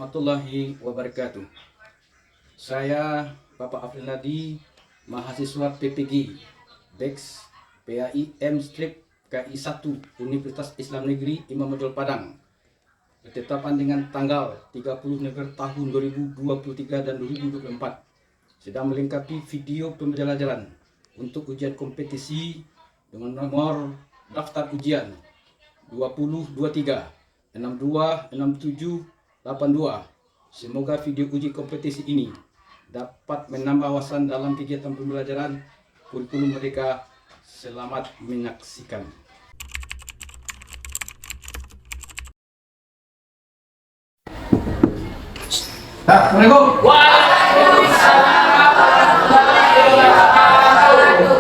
warahmatullahi wabarakatuh. Saya Bapak Afril Nadi, mahasiswa PPG BEX PAIM Strip KI 1 Universitas Islam Negeri Imam Bonjol Padang, ditetapkan dengan tanggal 30 November tahun 2023 dan 2024, sedang melengkapi video pembelajaran untuk ujian kompetisi dengan nomor daftar ujian 2023 62 67 82. Semoga video uji kompetisi ini dapat menambah wawasan dalam kegiatan pembelajaran kurikulum mereka. Selamat menyaksikan. Assalamualaikum. Waalaikumsalam warahmatullahi wabarakatuh.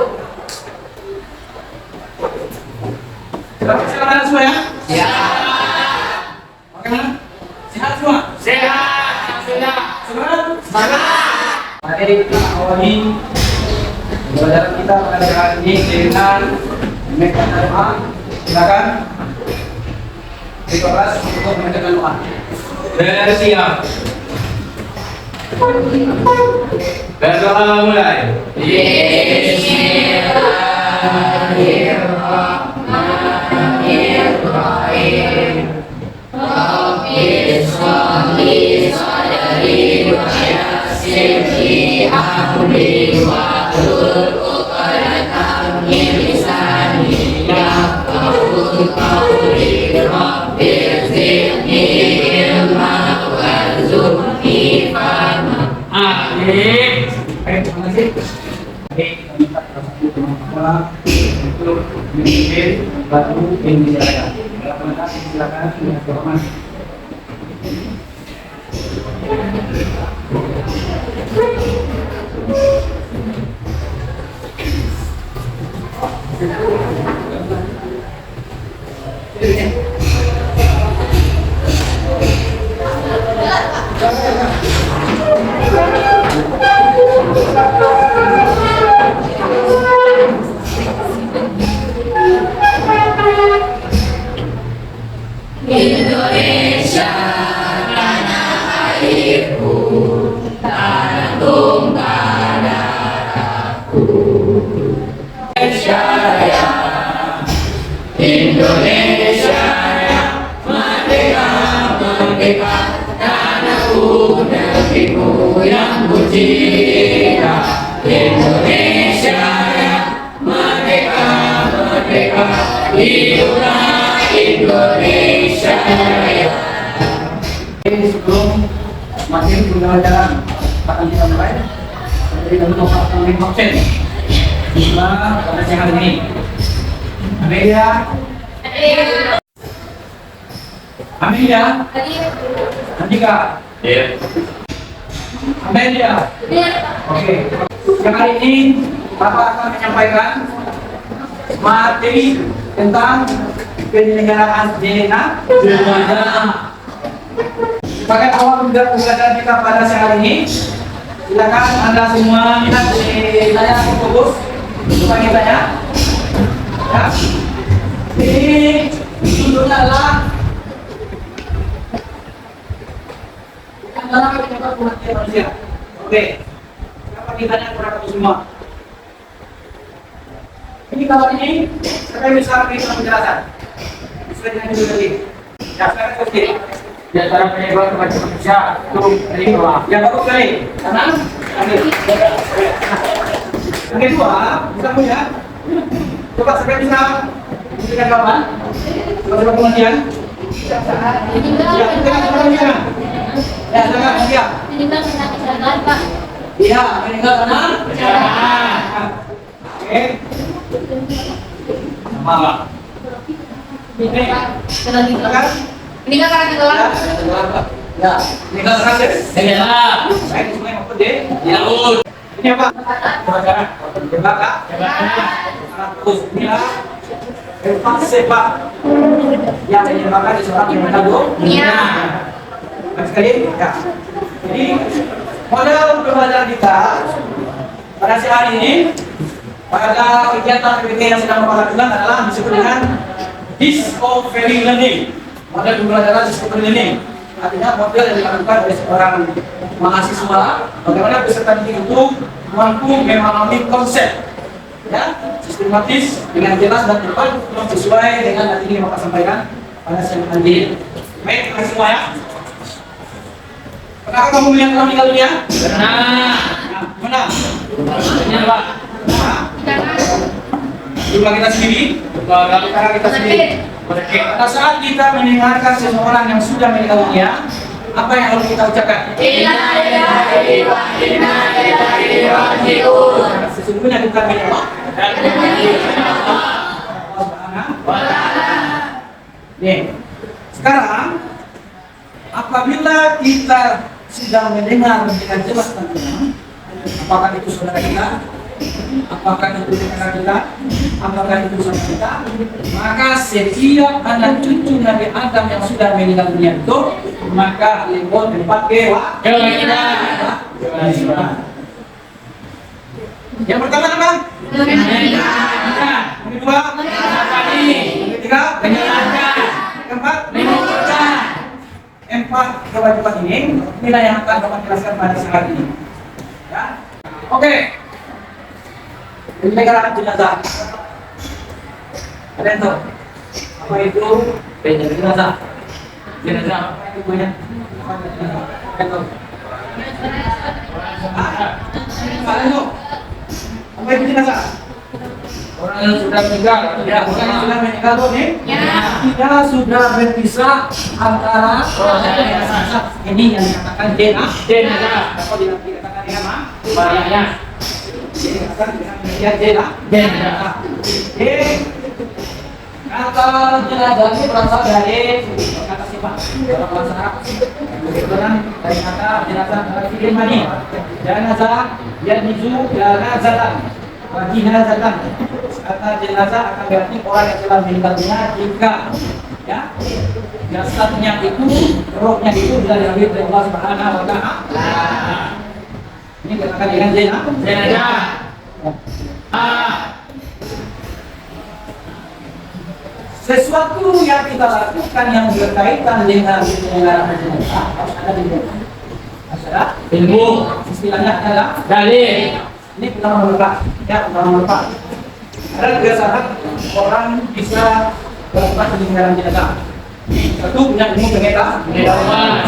Silakan semua ya. Ya. Bagaimana? Sehat semua? Sehat. Semangat? Semangat. Mari kita awali pembelajaran kita pada hari ini dengan membaca doa. Silakan. Kelas untuk membaca doa. Bersiap. Berdoa mulai. Bismillahirrahmanirrahim. Rabbi sholli sadri wa yassir li amri wa hlul 'uqdatam min lisani yafqahu qawli. Rabbi zidni ilman warzuqni fahma. Amin. Terima kasih. Kita minta untuk memimpin batu pembicarakan. Silakan dengan hormat. Indonesia tanah airku, tanah tumpah darahku. Indonesia Raya, Indonesia Raya, merdeka, merdeka, tanahku, negeriku yang ku cinta. Indonesia Raya, merdeka, merdeka, hiduplah Indonesia Raya. Sebelum masih pembelajaran akan kita mulai, dari dahulu mengatakan absen setelah pada siang hari ini. Amelia, Amelia, Andika, Amelia. Oke. Siang hari ini Bapak akan menyampaikan materi tentang penyelenggaraan DNA. Sebagai awal pembelajaran kita pada siang hari ini, silakan Anda semua lihat di layar fokus supaya kita ya. Ini judulnya adalah antara penyebab kematian manusia. Oke. Siapa kitanya kurang lebih semua. Ini kalau ini saya bisa berikan penjelasan sesuai dengan judul tadi. Ya, sekarang oke. Di antara penyebab kematian manusia itu dari bawah. Yang bagus sekali. Kanan. Yang kedua, bisa punya. Coba saya bisa berikan kapan? Coba kematian. Ya, dengan kematian. Ya, dengan siap. Meninggal karena kecelakaan, Pak. Iya, meninggal karena kecelakaan. Oke. Malam. Ini silakan. Meninggal karena tenggelam. Ya, meninggal karena tenggelam. Saya semua yang apa deh? Ya, ini apa? Kebakaran. Kebakaran. Terus inilah sepak yang menyebabkan seseorang yang meninggal dunia. Baik sekali. Ya. Jadi model pembelajaran kita pada siang hari ini pada kegiatan PPT yang sedang Bapak lakukan adalah disebut dengan discovery learning. Model pembelajaran discovery learning. artinya model yang dilakukan oleh seorang mahasiswa bagaimana peserta didik itu mampu memahami konsep ya sistematis dengan jelas dan tepat sesuai dengan nanti yang Bapak sampaikan pada siang hari. Baik, terima kasih semua ya. Pernahkah kamu melihat orang meninggal dunia? Pernah. Mana? Benar, Pak. Jumlah kita sendiri, karena kita sendiri. Pada saat kita mendengarkan seseorang yang sudah meninggal dunia, apa yang harus kita ucapkan? Sesungguhnya bukan milik Allah. Nih, sekarang apabila kita sudah mendengar dengan jelas tentang apakah itu saudara kita, apakah itu saudara kita, apakah itu saudara kita, maka setiap anak cucu Nabi Adam yang sudah meninggal dunia itu maka lingkungan tempat kewajiban. Yang pertama apa? Yang kedua, yang ketiga, yang keempat, empat kewajiban ini inilah yang akan Bapak jelaskan pada saat ini. Ya, oke. Penyelenggaraan jenazah. Ada yang tahu apa itu jenazah? Jenazah apa itu punya? Ada yang tahu? Ada yang tahu? Apa itu jenazah? Orang yang sudah meninggal. Ya, orang yang sudah meninggal tuh nih. Kita sudah berpisah antara ini yang dikatakan jenazah. Apa dikatakan dengan apa? Barangnya. Dikatakan dengan jenazah. Kata jenazah ini berasal dari kata sifat dalam bahasa Arab. Kebetulan dari kata jenazah dari fi'il madi. Jenazah yanizu janazatan. Jenazatan. Kata jenazah akan berarti orang yang telah meninggal dunia jika ya jasadnya itu, rohnya itu sudah diambil oleh Allah Subhanahu wa Ta'ala. Ini dikatakan dengan jenazah. Sesuatu yang kita lakukan yang berkaitan dengan penyelenggaraan jenazah harus ada ilmu. Harus ada Ilmu. Istilahnya adalah Dalil. ini pertama merupakan ya pertama merupakan. Ada tiga syarat orang bisa melakukan penyelenggaraan jenazah. Satu, punya ilmu pengetahuan.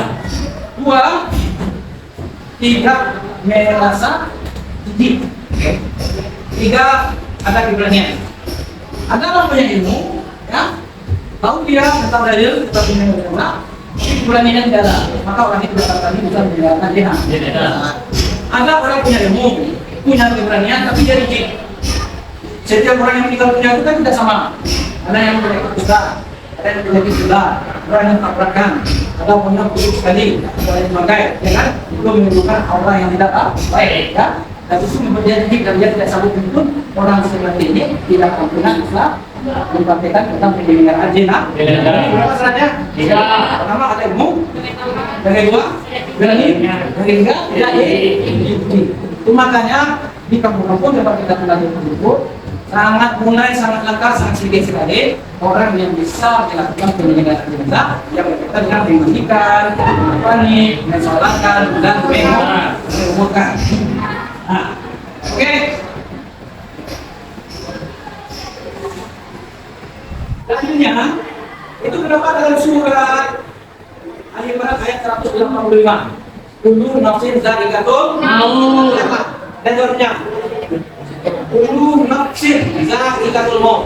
Dua, tidak merasa jijik. Tiga, ada keberanian. Ada orang punya ilmu, ya, tahu dia tentang dalil, tentang penyelenggaraan, tapi keberanian tidak ada. Maka orang itu dapat tadi bisa menjalankan jenazah. Ada orang punya ilmu, punya keberanian, tapi dia jijik. Setiap orang yang meninggal dunia itu kan tidak sama. Ada yang penyakit besar, ada yang penyakit gula, orang yang tabrakan, ada punya buruk sekali, ada yang memakai, ya kan? Itu menunjukkan orang yang tidak baik, ya. Dan itu membuat dia jijik dan dia tidak sanggup untuk orang seperti ini tidak pernah bisa mempraktikkan tentang penyelenggaraan jenazah. Berapa syaratnya? Tiga. Pertama ada ilmu, yang kedua berani, yang ketiga tidak jijik. Itu makanya di kampung-kampung tempat kita tinggal tersebut sangat langka, sangat sedikit sekali orang yang bisa melakukan penyelenggaraan jenazah yang berkaitan dengan memandikan, panik, mensolatkan dan menguburkan. Nah, oke. Selanjutnya itu terdapat dalam surat Al-Imran ayat 185. Kullu nafsin za'iqatul maut. Dan jawabnya kullu nafsin za'iqatul maut.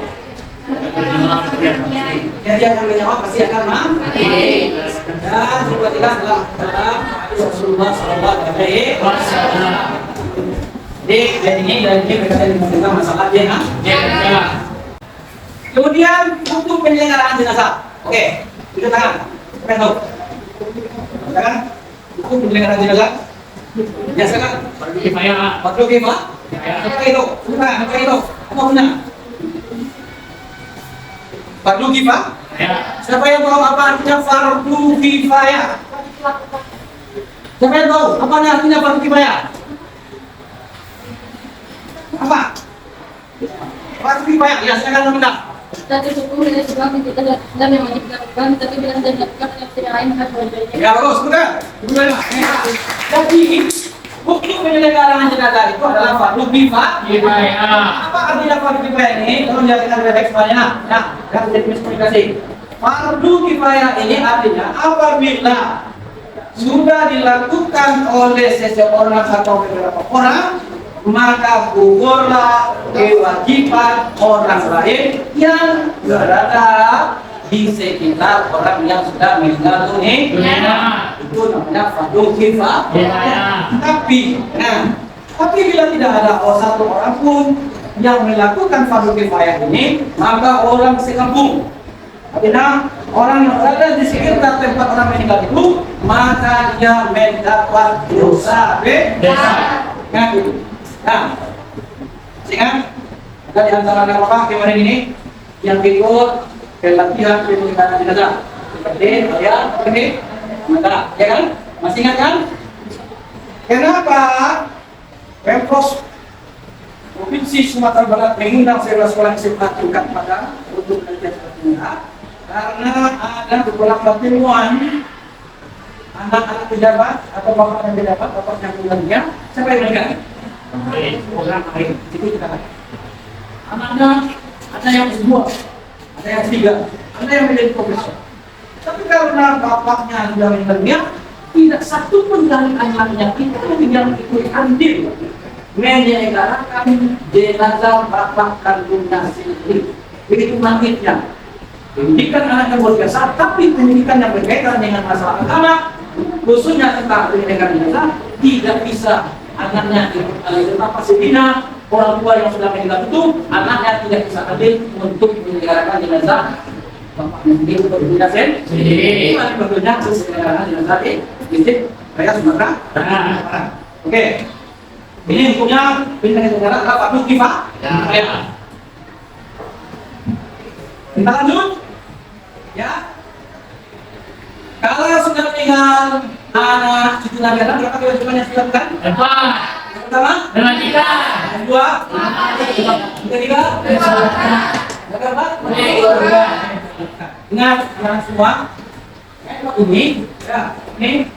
Jadi yang menjawab pasti akan mati. Dan juga jelas dalam hadis Rasulullah sallallahu alaihi wasallam. Jadi ayat ini berkaitan dengan masalah jenazah. Kemudian untuk penyelenggaraan jenazah. Oke, kita tangan. Kita tahu. Tangan. Untuk penyelenggaraan jenazah. Biasa kan? Fardu kifayah. Fardu kifayah. Apa itu? Apa itu? Apa punya? Fardu kifayah. Ya. Siapa yang tahu apa artinya fardu kifayah? Siapa yang tahu apa artinya fardu kifayah? Apa? Fardu kifayah. Ya, silakan teman-teman. Dati syukur dari sebab kita dan yang menciptakan, tapi bila dan lakukan yang tidak lain akan berbeda. Ya bagus, betul. Betul. Jadi bukti penyelenggaraan jenazah itu adalah fardu kifayah. Apa artinya fardu kifayah ini? Tolong jelaskan dari semuanya. Ya, dan jadi komunikasi. Fardu kifayah ini artinya apabila sudah dilakukan oleh seseorang atau beberapa orang, maka gugurlah kewajiban orang lain yang berada di sekitar orang yang sudah meninggal dunia. Itu namanya fardu kifayah. Tapi bila tidak ada satu orang pun yang melakukan fardu kifayah ini, maka orang sekampung, artinya orang yang berada di sekitar tempat orang meninggal itu, maka dia mendapat dosa besar. Nah, sehingga ada di antara apa kemarin ini yang ikut pelatihan penyelenggaraan jenazah. Seperti saya, ini, maka, ya kan? Masih ingat kan? Kenapa Pemprov Provinsi Sumatera Barat mengundang sekolah SMA tingkat pada untuk kajian jenazah? Karena ada beberapa temuan anak-anak pejabat atau bapak yang pejabat, bapak yang meninggal, siapa yang meninggal? Orang lain, itu kita lihat. Anaknya ada yang S2, ada yang S3, ada yang menjadi profesor. Tapi karena bapaknya sudah meninggal dunia, tidak satu pun dari anaknya itu yang ikut andil menyelenggarakan jenazah bapak kandungnya sendiri. Begitu langitnya. Pendidikan anaknya luar biasa, tapi pendidikan yang berkaitan dengan masalah agama, khususnya tentang pendidikan jenazah, tidak bisa anaknya ikut andil. Tetapi sedina orang tua yang sudah meninggal itu, anaknya tidak bisa hadir untuk menyelenggarakan jenazah bapaknya sendiri untuk jenazah sendiri. Ini bentuknya menyelenggarakan jenazah di Masjid Raya Sumatera Barat. Oke, ini hukumnya penyelenggarakan jenazah adalah fardu kifayah. Kita lanjut, ya. Kalau sudah meninggal anak cucu Nabi Adam, berapa kewajiban yang dilakukan? Yang pertama, yang kedua, yang ketiga, yang keempat, ingat yang semua, ini, ya, ini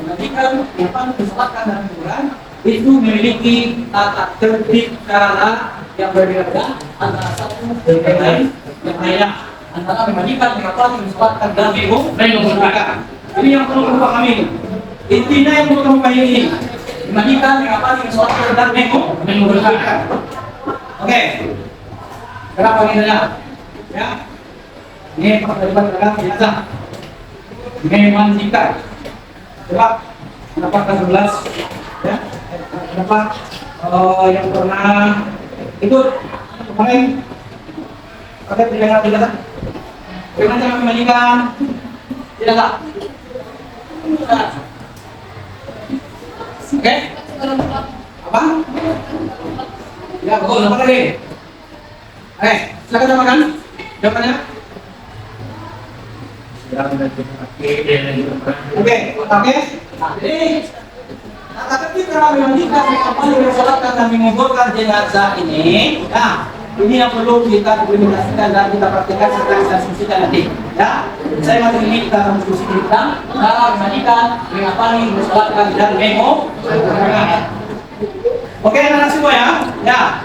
menantikan yang disolatkan dalam Quran itu memiliki tata tertib cara yang berbeda antara satu dengan lain. Yang lainnya antara memandikan, mengapa, mensolatkan dan menggunakan. Ini yang perlu kamu pahami. Intinya yang perlu kamu pahami ini: memandikan, mengapa, mensolatkan dan menggunakan. Oke. Kenapa intinya? Ya. Ini pertanyaan dalam jenazah. Memandikan. Coba kenapa ke-11? Ya. Kenapa yang pernah ikut kemarin pakai pegangan jenazah? Bagaimana cara memandikan jenazah? Oke? Apa? Ya, betul. Apa tadi? Silakan jawabkan. Jawabannya? Oke. Jadi tata tertib cara memandikan, mengapa, mensolatkan dan menguburkan jenazah ini, nah, ini yang perlu kita implementasikan dan kita praktikkan serta kita diskusikan nanti. Ya, saya masih ingin kita akan diskusi kita cara memandikan, mengapa, mensolatkan dan menguburkan. Oke, anak semua ya. Ya.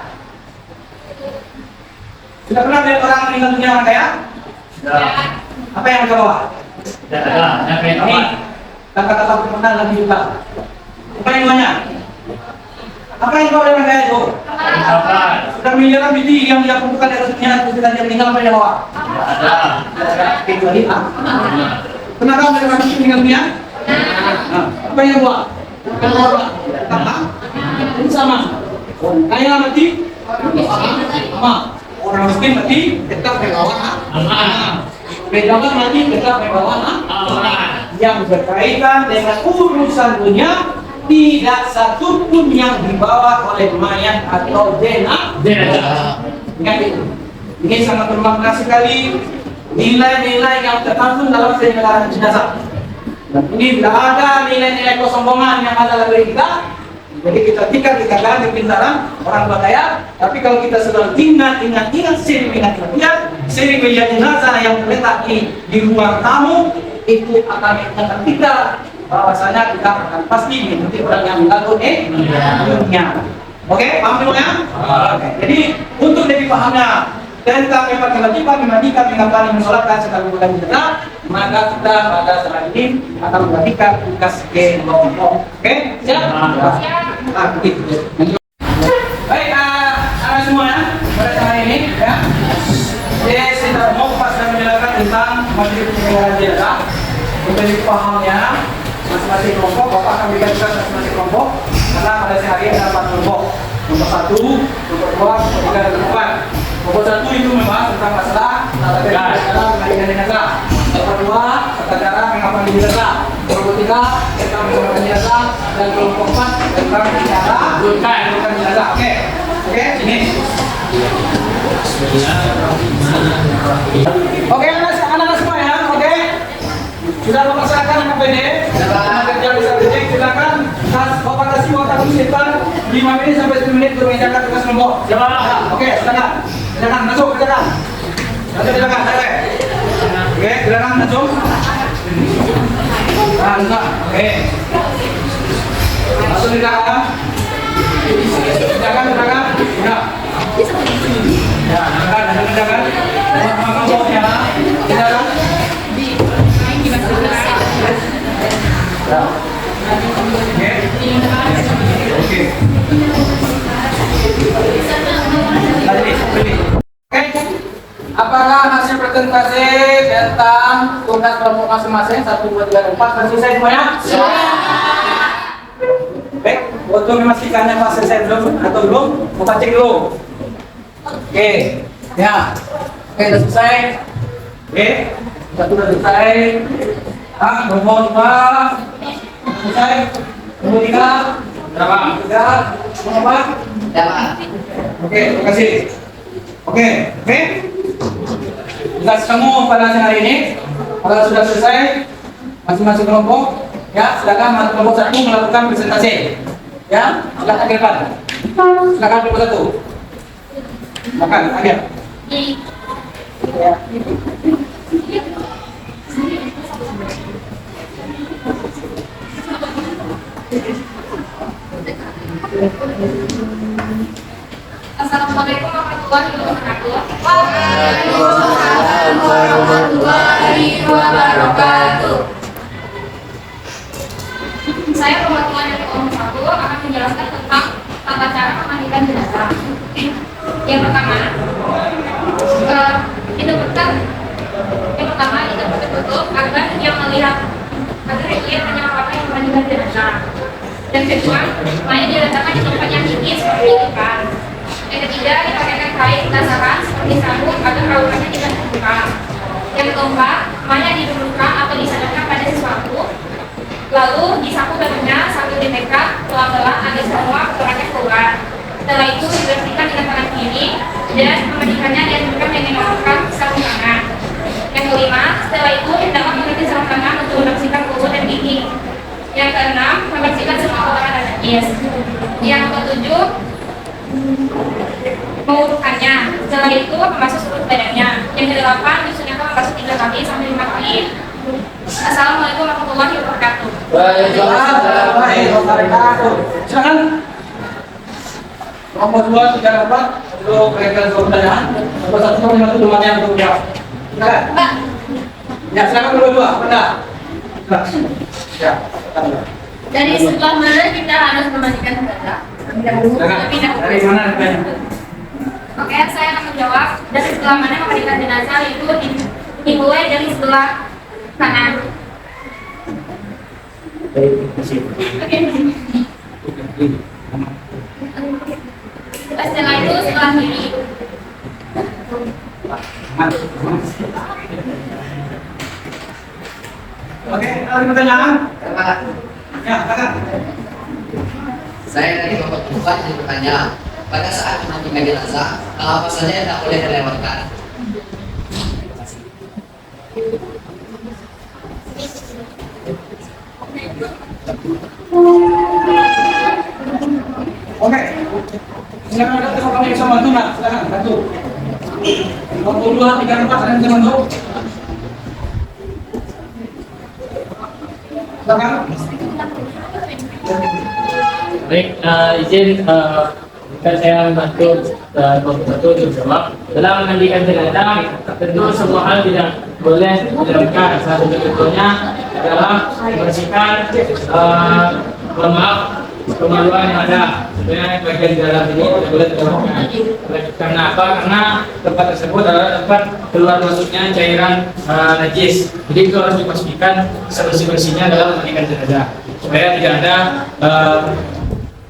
Sudah pernah melihat orang meninggal dunia orang kaya? Apa yang mereka bawa? Ini kata-kata pernah lagi juga. Apa yang banyak? Apa yang bawa orang kaya itu? Sudah miliaran biji yang dia kumpulkan dari dunia, ketika dia meninggal apa yang bawa? Kecuali kenapa mereka meninggal dunia? Apa yang bawa? Apa? Ini sama. Kaya mati? Sama. Orang miskin mati tetap membawa pejabat mati tetap membawa yang berkaitan dengan urusan dunia, tidak satu pun yang dibawa oleh mayat atau jenazah. Ingat itu. Ini sangat bermakna sekali nilai-nilai yang terkandung dalam penyelenggaraan jenazah. Dan ini tidak ada nilai-nilai kesombongan yang ada dalam diri kita. Jadi kita tingkat kekayaan kepintaran orang tua kaya, tapi kalau kita sudah sering melihat jenazah yang terletak di ruang tamu, itu akan mengingatkan kita bahwasanya kita akan pasti menjadi orang yang mengganggu dunia. Oke, paham semuanya? Oke. Jadi untuk lebih pahamnya tentang kewajiban memandikan, mengabdi, mensolatkan serta menggunakan jenazah, maka kita pada saat ini akan membagikan tugas kelompok. Oke, siap? Siap. Begitu. Baik, anak semuanya pada saat ini ya. Saya sudah mau dan menjelaskan tentang majelis penyelenggara jenazah. Untuk lebih pahamnya masing-masing kelompok, Bapak akan berikan tugas masing-masing kelompok karena pada saat ini ada 4 kelompok. Kelompok 1, kelompok 2, kelompok 3, dan kelompok 4. Kelompok 1 itu membahas tentang masalah tata cara mengamankan jenazah. Kelompok 2 tata cara mengamankan jenazah. Kelompok 3 tentang mengamankan jenazah, dan kelompok 4 tentang cara mengamankan jenazah. Oke, sini. Oke, anak-anak semua ya. Oke. Sudah memasakkan KPD, kerja bisa dicek, silakan. Bapak kasih waktu sekitar 5 menit sampai 10 menit untuk mengerjakan tugas kelompok. Oke, silakan masuk, silakan. Oke, silakan masuk. Oke. Masuk di belakang. Silakan. Ya. Ya, silakan. Silakan. Oke. Apakah hasil presentasi tentang tugas kelompok masing-masing 1, 2, 3, 4 selesai semuanya? Baik, untuk memastikannya pas selesai belum atau belum, kita cek dulu. Oke, ya. Oke, sudah selesai. Oke, sudah selesai. Kelompok 2 selesai. Kelompok 3 berapa? 3, kelompok 4? Oke, terima kasih. Oke. Tugas kamu pada hari ini, kalau sudah selesai, masing-masing kelompok, ya silakan kelompok 1 melakukan presentasi. Ya, silakan ke depan. Silakan kelompok 1. Silakan, Agil. Ya. Assalamualaikum warahmatullahi wabarakatuh. Waalaikumsalam warahmatullahi wabarakatuh. Saya perwakilan dari kelompok 1 akan menjelaskan tentang tata cara memandikan jenazah. Yang pertama, itu tertutup agar dia melihat agar ia menyapa yang memandikan jenazah. Yang kedua, mayat diletakkan di tempat yang tinggi seperti itu kan. Yang ketiga, dipakaikan kain dasaran seperti sabun agar auratnya tidak terbuka. Yang keempat, mayat didudukkan atau disandarkan pada sesuatu, lalu disapu badannya sambil ditekan pelan-pelan agar semua kotorannya keluar. Setelah itu dibersihkan dengan tangan kiri dan memandikannya dengan menggunakan sarung tangan. Yang kelima, setelah itu hendaklah mengganti sarung tangan untuk membersihkan kuku dan gigi. Yang keenam, membersihkan semua kotoran dan najis. Yang ketujuh, mengurutkannya. Setelah itu memasuk seluruh badannya. Yang kedelapan, disunahkan membasuh 3 kali sampai 5 kali. Assalamualaikum warahmatullahi wabarakatuh. Waalaikumsalam warahmatullahi wabarakatuh. Silakan. Kelompok 2, 3, 4 untuk mereka pertanyaan. Kelompok 1 sampai 5 temannya untuk menjawab. Silakan. Ya, silakan berdua. Benar. Ya. Dari sebelah mana kita harus memandikan jenazah? Dari mana ditanya? Oke, saya akan menjawab. Dari sebelah mana memandikan jenazah itu dimulai dari sebelah kanan. Setelah itu sebelah kiri. Oke, ada pertanyaan? Ya, silakan. Saya dari kelompok 4 ingin bertanya, pada saat memandikan jenazah, apa saja yang tak boleh dilewatkan? Oke. Silakan ada teman kami bisa bantu nak. Silakan bantu. 22, 34 ada yang bisa bantu. Silakan. Baik, izin kan saya membantu untuk jawab dalam memandikan jenazah. Tentu semua hal tidak boleh dilakukan. Salah satu contohnya adalah membersihkan mohon maaf kemaluan yang ada. Sebenarnya bagian di dalam ini tidak boleh dilakukan. Karena apa? Karena tempat tersebut adalah tempat keluar masuknya cairan najis. Jadi itu harus dipastikan sebersih-bersihnya dalam memandikan jenazah supaya tidak ada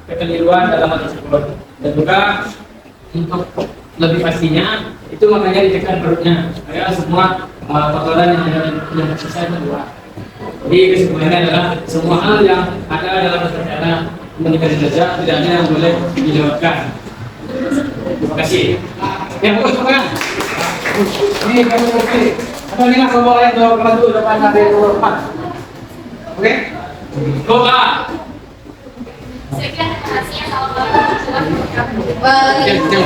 kekeliruan dalam hal tersebut. Dan juga untuk lebih pastinya itu makanya ditekan perutnya supaya semua kotoran yang tersisa itu keluar. Jadi kesimpulannya adalah semua hal yang ada dalam rencana memandikan jenazah tidak ada yang boleh dilewatkan. Terima kasih. Yang bagus bukan? Ini kamu oke. Atau ini nggak boleh dua bantu depan ada rumah. Oke? Doa. Sekian terima kasih Assalamualaikum.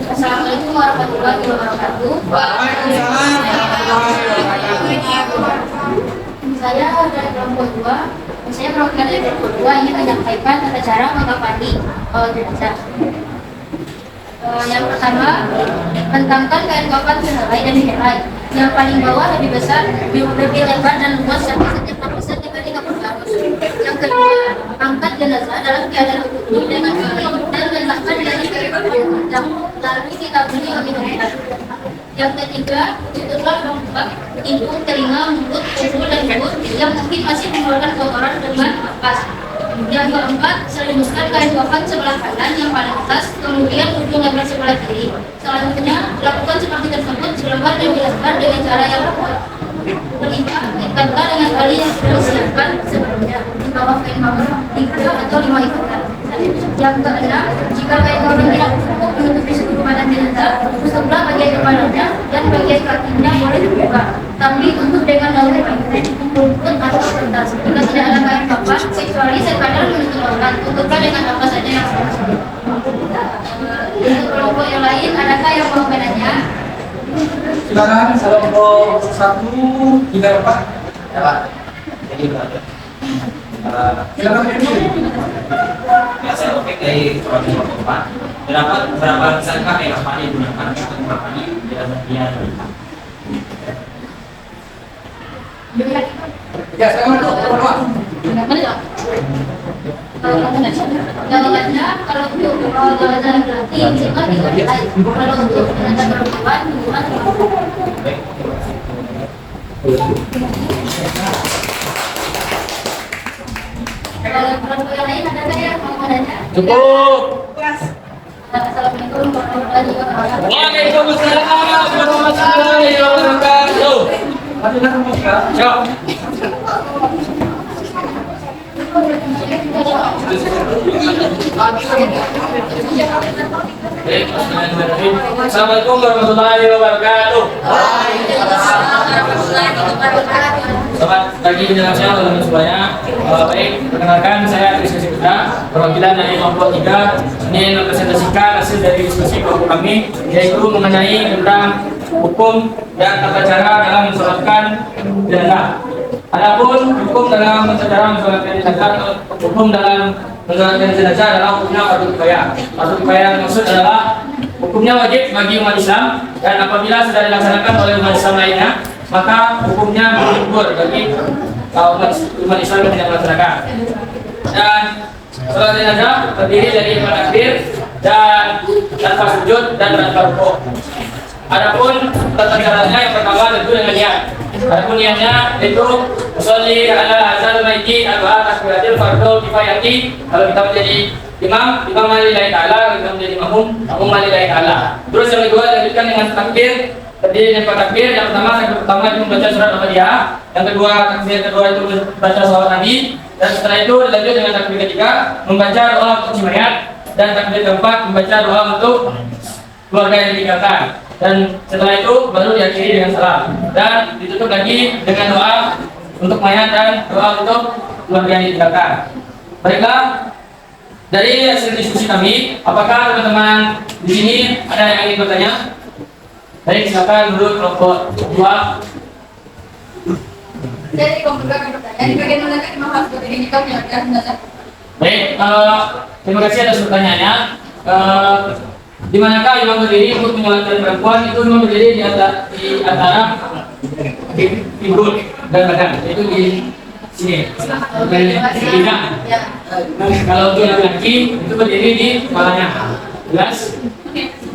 Assalamualaikum warahmatullahi wabarakatuh. Waalaikumsalam warahmatullahi wabarakatuh. Saya dari kelompok 2. Saya perwakilan dari kelompok 2 ingin menyampaikan tata cara mengkafani jenazah. Yang pertama, bentangkan kain kafan sehelai dan dihelai. Yang paling bawah lebih besar, lebih lebar dan luas sampai setiap lapisan dibanding kapur bagus. Yang kedua, angkat jenazah dalam keadaan utuh dengan kaki dan letakkan dari kaki yang panjang. Lalu kita beri minum. Yang ketiga, tutuplah lubang hidung, telinga, mulut, kuku, dan mulut yang mungkin masih mengeluarkan kotoran dengan napas. Yang keempat, seluluskan kain kafan sebelah kanan yang paling atas, kemudian ujung lebar sebelah kiri. Selanjutnya, lakukan seperti tersebut selebar dan dilebar dengan cara yang tepat. Kelima, ikatlah dengan tali yang sudah disiapkan sebelumnya di bawah kain kafan 3 atau 5 ikatan. Yang keenam, jika kain kafan tidak cukup menutupi seluruh badan jenazah, tutuplah bagian kepalanya dan bagian kakinya boleh dibuka, tapi tutup dengan daun kain, rumput atau kertas. Jika tidak ada kain kafan, kecuali sekadar menutup aurat, tutuplah dengan apa saja yang sudah. Untuk kelompok yang lain, adakah yang mau menanya? Silakan kelompok 1 hingga 4. Ya Pak. Jadi Silakan ya, saya oke dari kelompok 4. Berapa besarkah kain kafan yang digunakan untuk mengkafani jenazah? Ya, silakan kelompok 2. Jawabannya, kalau untuk jenazah laki-laki bisa 3 helai. Kalau untuk jenazah perempuan minimal 5. Kalau kelompok yang lain adakah yang mau menanya? Cukup. Assalamualaikum warahmatullahi wabarakatuh. Waalaikumsalam warahmatullahi wabarakatuh. Siap. Assalamualaikum warahmatullahi wabarakatuh. Selamat pagi menjelang siang teman-teman semuanya. Baik, perkenalkan saya Rizky Sikuta, perwakilan dari kelompok 3. Ini mempresentasikan hasil dari diskusi kelompok kami, yaitu mengenai tentang hukum dan tata cara dalam mensolatkan jenazah. Adapun hukum dalam cara mensolatkan jenazah, hukum dalam mensolatkan jenazah adalah hukumnya fardu kifayah. Fardu kifayah yang maksud adalah hukumnya wajib bagi umat Islam, dan apabila sudah dilaksanakan oleh umat Islam lainnya, maka hukumnya bergugur bagi umat Islam yang tidak melaksanakan. Dan sholat jenazah terdiri dari 4 takbir dan tanpa sujud dan tanpa rukuk. Adapun tata caranya yang pertama tentu dengan niat. Adapun niatnya itu sholli ala hadzal mayyit arba'a takbiratil fardhu kifayati. Kalau kita menjadi imam lillahi ta'ala, kalau kita menjadi makmum lillahi ta'ala. Terus yang kedua dilanjutkan dengan takbir, terdiri dari 4 takbir. Yang pertama itu membaca surat Al-Fatihah. Yang kedua, takbir kedua itu membaca shalawat Nabi. Dan setelah itu dilanjut dengan takbir ketiga, membaca doa untuk si mayat. Dan takbir keempat membaca doa untuk keluarga yang ditinggalkan. dan setelah itu baru diakhiri dengan salam dan ditutup lagi dengan doa untuk mayat dan doa untuk keluarga yang ditinggalkan. Baiklah, dari hasil diskusi kami, apakah teman-teman di sini ada yang ingin bertanya? Baik, silakan dulu kelompok 2. Jadi kelompok akan bertanya, bagaimana Imam harus berdiri jika menyerahkan jenazah? Baik, terima kasih atas pertanyaannya. Di manakah imam berdiri untuk menyolatkan perempuan? Itu imam berdiri di antara pinggul dan badan. Itu di sini. Tidak. Kalau untuk laki-laki itu berdiri di kepalanya. Jelas?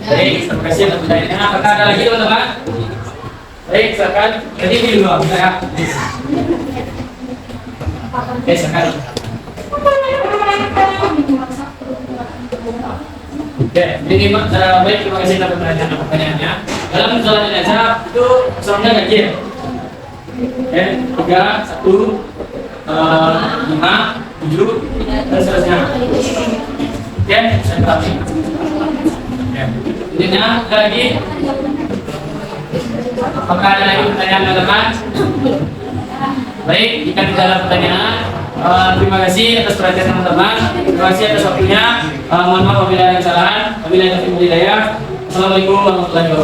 Baik, terima kasih atas pertanyaannya. Apakah ada lagi teman-teman? Baik, silakan. Jadi ini dulu, saya. Oke, silakan. Oke, jadi baik, terima kasih atas pertanyaannya. Dalam sholat jenazah itu sholatnya ganjil. Oke, 3, 1, 5, 7, dan seterusnya. Oke, saya pahami. Oke, intinya ada lagi. Apakah ada lagi pertanyaan teman-teman? Baik, jika tidak ada pertanyaan, terima kasih atas perhatian teman-teman. Terima kasih atas waktunya. Mohon maaf apabila ada kesalahan. Wabillahi taufiq wal hidayah. Assalamualaikum warahmatullahi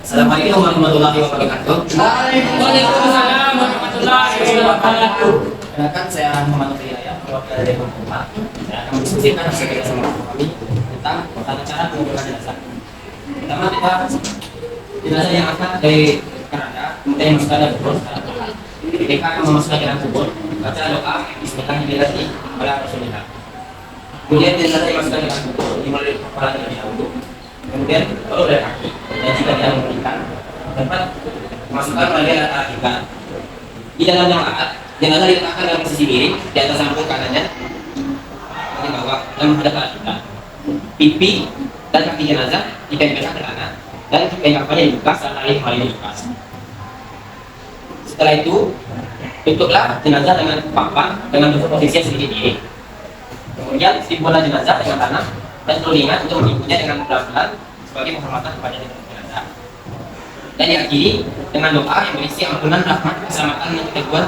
Assalamualaikum warahmatullahi wabarakatuh. Waalaikumsalam warahmatullahi wabarakatuh. Perkenalkan, saya Muhammad Hidayah, perwakilan dari Kemenkumham. Saya akan mendiskusikan hasil kerja sama kami tentang tata cara penguburan jenazah. Pertama, kita jenazah yang akan dari keranda, kemudian dimasukkan dalam kubur secara bertahap. Ketika akan memasukkan ke dalam kubur, baca doa Bismillahirrahmanirrahim ala Rasulillah. Kemudian jenazah dimasukkan ke dalam kubur, dimulai kepala terlebih dahulu. Kemudian baru dari kaki, dan jika tidak memungkinkan, dapat masukkan melalui alat akikah. Di dalam jemaat, jenazah diletakkan dalam posisi miring di atas sampul kanannya di bawah dan menghadap ke kita. Pipi dan kaki jenazah ditempelkan ke kanan dan pengkapannya dibuka saat tali kembali dibuka. Setelah itu, tutuplah jenazah dengan papan dengan bentuk posisi yang sedikit miring. Kemudian timbulah jenazah dengan tanah dan telinga untuk menipunya dengan pelan-pelan sebagai penghormatan kepada jenazah. Dan diakhiri dengan doa yang berisi ampunan, rahmat, keselamatan dan keteguhan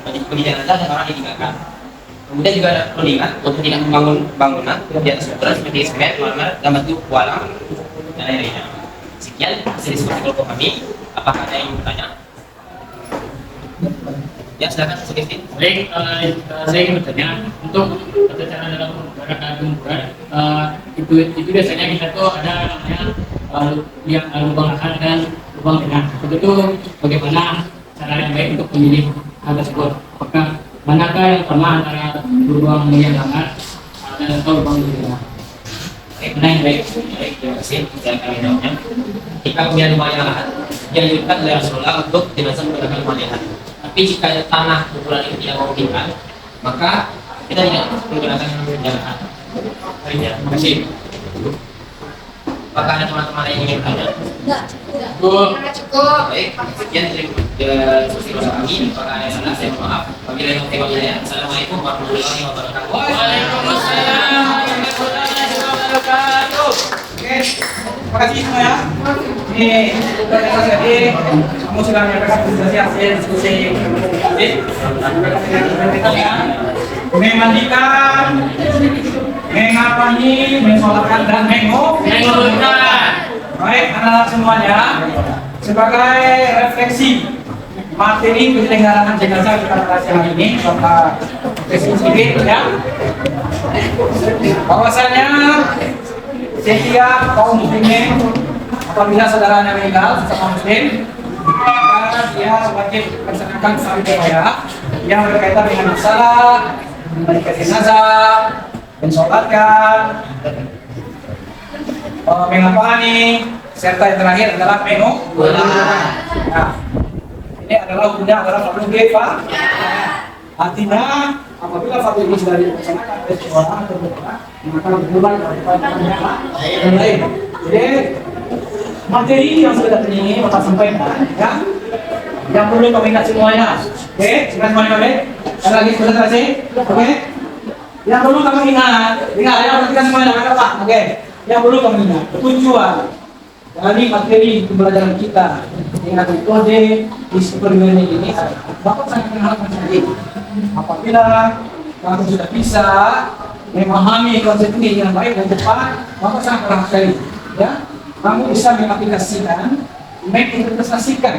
bagi jenazah dan orang yang ditinggalkan. Kemudian juga ada perundingan untuk tidak membangun bangunan di atas kuburan seperti semen, marmer, dan batu kualang dan lain-lainnya. Sekian hasil diskusi kelompok kami. Apakah ada yang ingin bertanya? Ya, silakan Sugesti. Baik, saya ingin bertanya untuk tata cara dalam penguburan itu biasanya kita tuh ada namanya yang lubang lahan dan lubang tengah. Itu bagaimana cara yang baik untuk memilih hal tersebut? Apakah manakah yang sama antara lubang yang lahan dan atau lubang tengah? Mana yang baik? Baik, terima kasih. Saya akan menjawabnya. Jika pemilihan lubang yang lahan dianjurkan oleh Rasulullah untuk jenazah menggunakan lubang yang lahan. Tapi jika tanah kuburan itu tidak memungkinkan, maka kita tidak menggunakan yang lahan. Terima kasih. Apakah ada teman-teman yang ingin bertanya? Cukup. Cukup. Baik, sekian diskusi bersama kami. Apakah ada yang salah? Saya mohon maaf. Wabillahi taufiq wal hidayah. Assalamualaikum warahmatullahi wabarakatuh. Waalaikumsalam warahmatullahi wabarakatuh. Oke, terima kasih semua ya. Ini jadi kamu sudah menyampaikan presentasi hasil diskusi. Memandikan, mengapani, mensolatkan dan Menguburkan. Baik, anak-anak semuanya, sebagai refleksi materi penyelenggaraan jenazah kita pada hari ini, Bapak Presiden ya, bahwasanya setiap kaum muslimin apabila saudaranya meninggal sesama muslim, maka dia wajib melaksanakan salat upaya yang berkaitan dengan masalah memandikan jenazah, mensolatkan, mengapani, serta yang terakhir adalah menguburkan. Nah, ini adalah hukumnya adalah fardu kifayah. Artinya apabila fardu ini sudah dilaksanakan oleh seorang atau beberapa, maka beban daripada yang lain. Jadi materi yang sudah ini Bapak sampaikan, ya, yang perlu kami ingat semuanya. Oke, ingat semuanya oke? Ada lagi sudah selesai? Oke? Yang perlu kami ingat ya perhatikan semuanya ada apa? Oke. Yang perlu kami ingat tujuan dari materi pembelajaran kita dengan metode disiplin ini Bapak sangat mengharapkan sekali apabila kamu sudah bisa memahami konsep ini dengan baik dan cepat, Bapak sangat mengharapkan sekali ya kamu bisa mengaplikasikan, menginvestasikan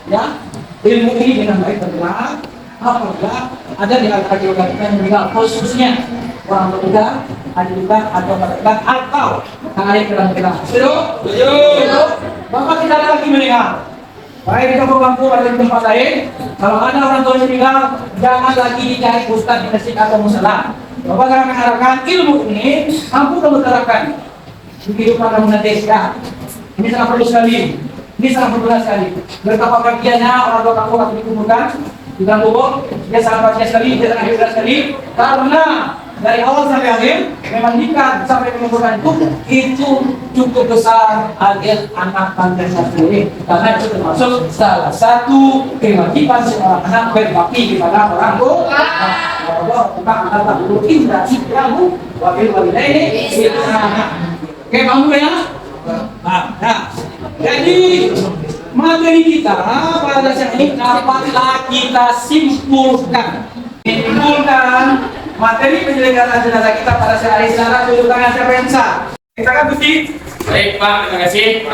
ya ilmu ini dengan baik dan benar apabila ada di antara kita yang meninggal khususnya orang berpegang, adik-adik atau kakak atau kalian kenal-kenal. Setuju? Bapak tidak ada lagi meninggal. Baik di kampung atau di tempat lain, kalau ada orang tua yang meninggal, jangan lagi dicari ustaz di masjid atau musola. Bapak akan mengharapkan ilmu ini mampu kamu terapkan di kehidupan kamu nanti. Ya, ini sangat perlu sekali. Ini sangat berguna sekali. Betapa bahagianya orang tua kamu akan dikumpulkan di dalam kubur. Dia sangat bahagia sekali, dia sangat hebat sekali karena dari awal sampai akhir memang nikah sampai mengumpulkan itu cukup besar agar anak bangsa sendiri karena itu termasuk salah satu kewajiban seorang anak berbakti kepada orang tua. Allah bukan anak tak perlu indah kamu wakil ini. Oke, kamu ya. Nah, jadi materi kita pada saat ini dapatlah kita simpulkan. Materi penyelenggaraan jenazah kita pada saat ini secara tunjuk tangan siapa yang bisa? Kita kan Gusti. Baik Pak, terima kasih.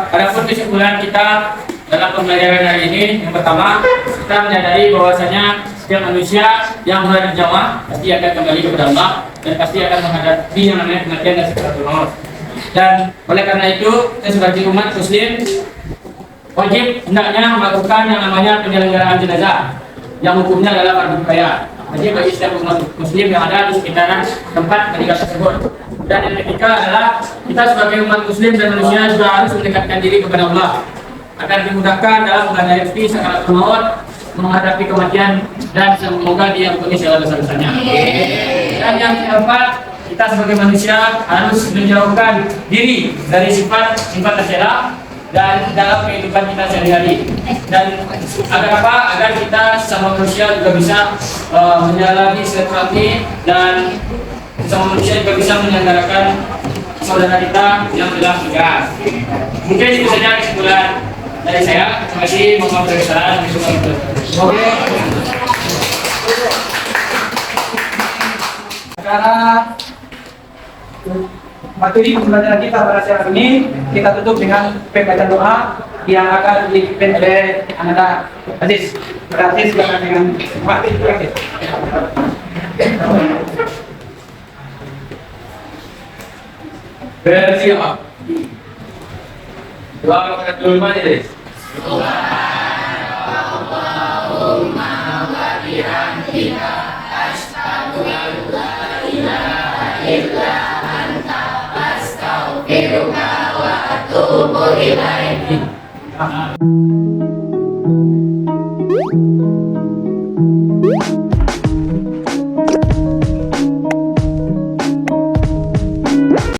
Adapun kesimpulan kita dalam pembelajaran hari ini, yang pertama kita menyadari bahwasanya setiap manusia yang berada di jamaah pasti akan kembali kepada Allah dan pasti akan menghadapi yang namanya kematian dan sakaratul maut. Dan oleh karena itu, kita sebagai umat Muslim wajib hendaknya melakukan yang namanya penyelenggaraan jenazah yang hukumnya adalah fardu kifayah. Jadi bagi setiap umat Muslim yang ada di sekitaran tempat meninggal tersebut. Dan yang ketiga adalah kita sebagai umat Muslim dan manusia juga harus mendekatkan diri kepada Allah agar dimudahkan dalam menghadapi sakaratul maut, menghadapi kematian dan semoga diampuni segala dosa-dosanya. Dan yang keempat, kita sebagai manusia harus menjauhkan diri dari sifat tercela dan dalam kehidupan kita sehari-hari. Dan agar apa? Agar kita sama manusia juga bisa menjalani silaturahmi dan sama manusia juga bisa menyelenggarakan saudara kita yang telah meninggal. Mungkin itu saja kesimpulan dari saya. Terima kasih. Mohon maaf dari kesalahan. Sekarang materi pembelajaran kita pada saat ini kita tutup dengan pembacaan doa yang akan dipimpin oleh Anda Aziz. Aziz silakan dengan materi. Bersiap. Doa kepada dulu majelis. Wa atubu ilaik.